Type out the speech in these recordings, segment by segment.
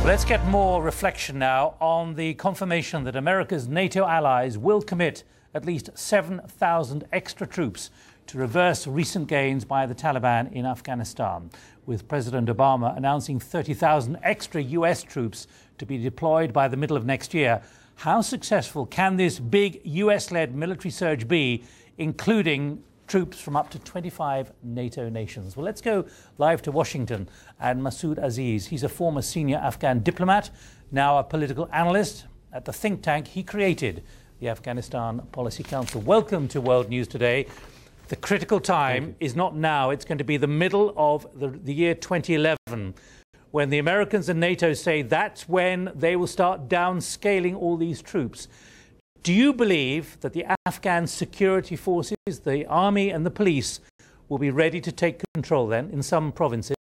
Let's get more reflection now on the confirmation that America's NATO allies will commit at least 7,000 extra troops to reverse recent gains by the Taliban in Afghanistan, with President Obama announcing 30,000 extra US troops to be deployed by the middle of next year. How successful can this big US-led military surge be, including troops from up to 25 NATO nations? Well, let's go live to Washington and Masood Aziz. He's a former senior Afghan diplomat, now a political analyst at the think tank he created, the Afghanistan Policy Council. Welcome to World News Today. The critical time is not now. It's going to be the middle of the year 2011, when the Americans and NATO say that's when they will start downscaling all these troops. Do you believe that the Afghan security forces, the army and the police, will be ready to take control then in some provinces?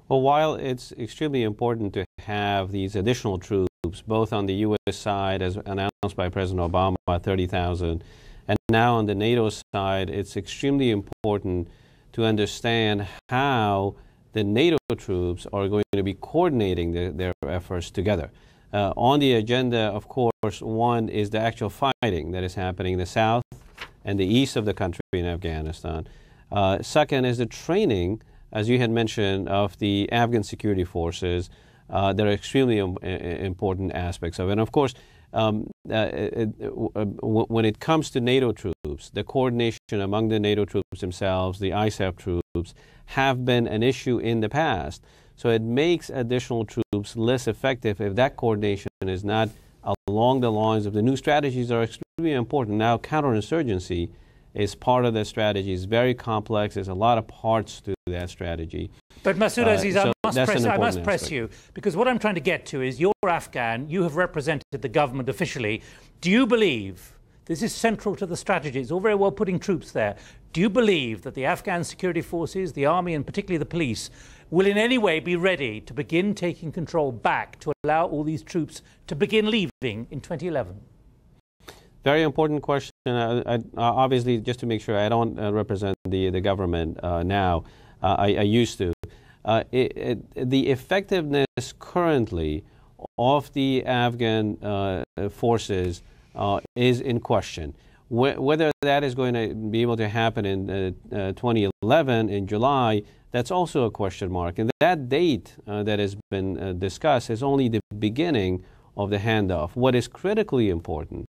Well, while it's extremely important to have these additional troops, both on the U.S. side, as announced by President Obama, 30,000, and now on the NATO side, it's extremely important to understand how the NATO troops are going to be coordinating their efforts together. On the agenda, of course, one is the actual fighting that is happening in the south and the east of the country in Afghanistan. Second is the training, as you had mentioned, of the Afghan security forces. There are extremely important aspects of it. And of course, when it comes to NATO troops, the coordination among the NATO troops themselves, the ISAF troops, have been an issue in the past. So it makes additional troops less effective if that coordination is not along the lines of the new strategies that are extremely important. Now, counterinsurgency is part of that strategy. It's very complex. There's a lot of parts to that strategy. But Masood Aziz, I must press you, because what I'm trying to get to is you're Afghan, you have represented the government officially. Do you believe, this is central to the strategy, it's all very well putting troops there, do you believe that the Afghan security forces, the army and particularly the police, will in any way be ready to begin taking control back to allow all these troops to begin leaving in 2011? Very important question. Obviously, just to make sure, I don't represent the government now. I used to. The effectiveness currently of the Afghan forces is in question. Whether that is going to be able to happen in 2011 in July, that's also a question mark. And that date that has been discussed is only the beginning of the handoff. What is critically important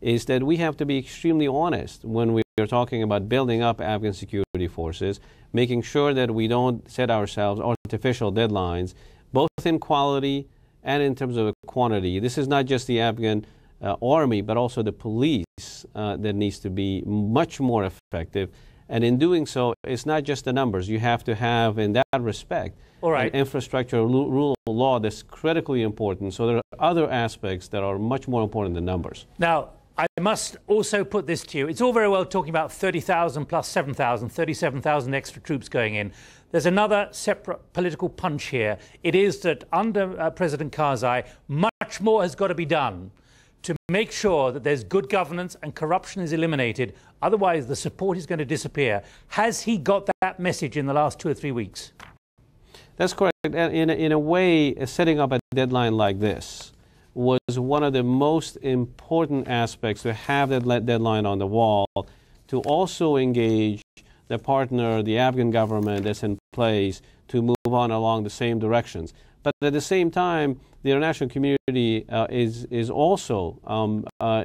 is that we have to be extremely honest when we are talking about building up Afghan security forces, making sure that we don't set ourselves artificial deadlines, both in quality and in terms of quantity. This is not just the Afghan army, but also the police that needs to be much more effective. And in doing so, it's not just the numbers. You have to have, in that respect, an infrastructure, rule of law that's critically important. So there are other aspects that are much more important than numbers. Now, I must also put this to you. It's all very well talking about 30,000 plus 7,000, 37,000 extra troops going in. There's another separate political punch here. It is that under President Karzai, much more has got to be done to make sure that there's good governance and corruption is eliminated. Otherwise, the support is going to disappear. Has he got that message in the last 2 or 3 weeks? That's correct. In a way, setting up a deadline like this was one of the most important aspects, to have that deadline on the wall, to also engage the partner, the Afghan government that's in place, to move on along the same directions. But at the same time, the international community is also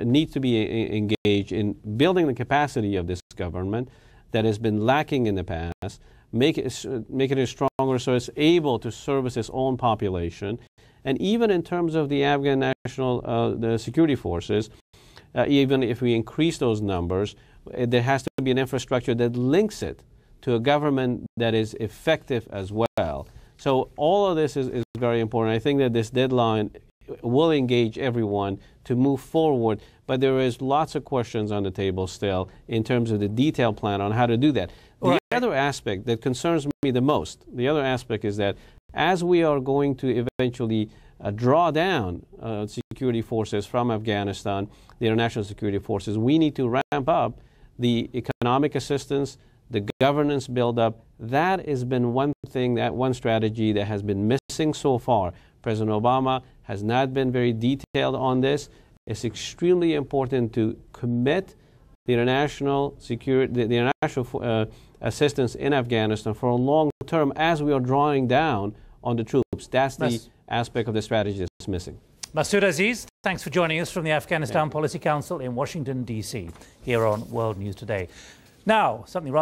needs to be engaged in building the capacity of this government that has been lacking in the past, make it stronger so it's able to service its own population. And even in terms of the Afghan national the security forces, even if we increase those numbers, there has to be an infrastructure that links it to a government that is effective as well. So all of this is very important. I think that this deadline will engage everyone to move forward, but there is lots of questions on the table still in terms of the detailed plan on how to do that. The other aspect that concerns me the most, the other aspect is that as we are going to eventually draw down security forces from Afghanistan, the international security forces, we need to ramp up the economic assistance, the governance buildup. That has been one thing, that one strategy that has been missing so far. President Obama has not been very detailed on this. It's extremely important to commit the international security, the international assistance in Afghanistan for a long term as we are drawing down on the troops. That's the aspect of the strategy that's missing. Masood Aziz, thanks for joining us from the Afghanistan Policy Council in Washington, D.C., here on World News Today. Now, something rather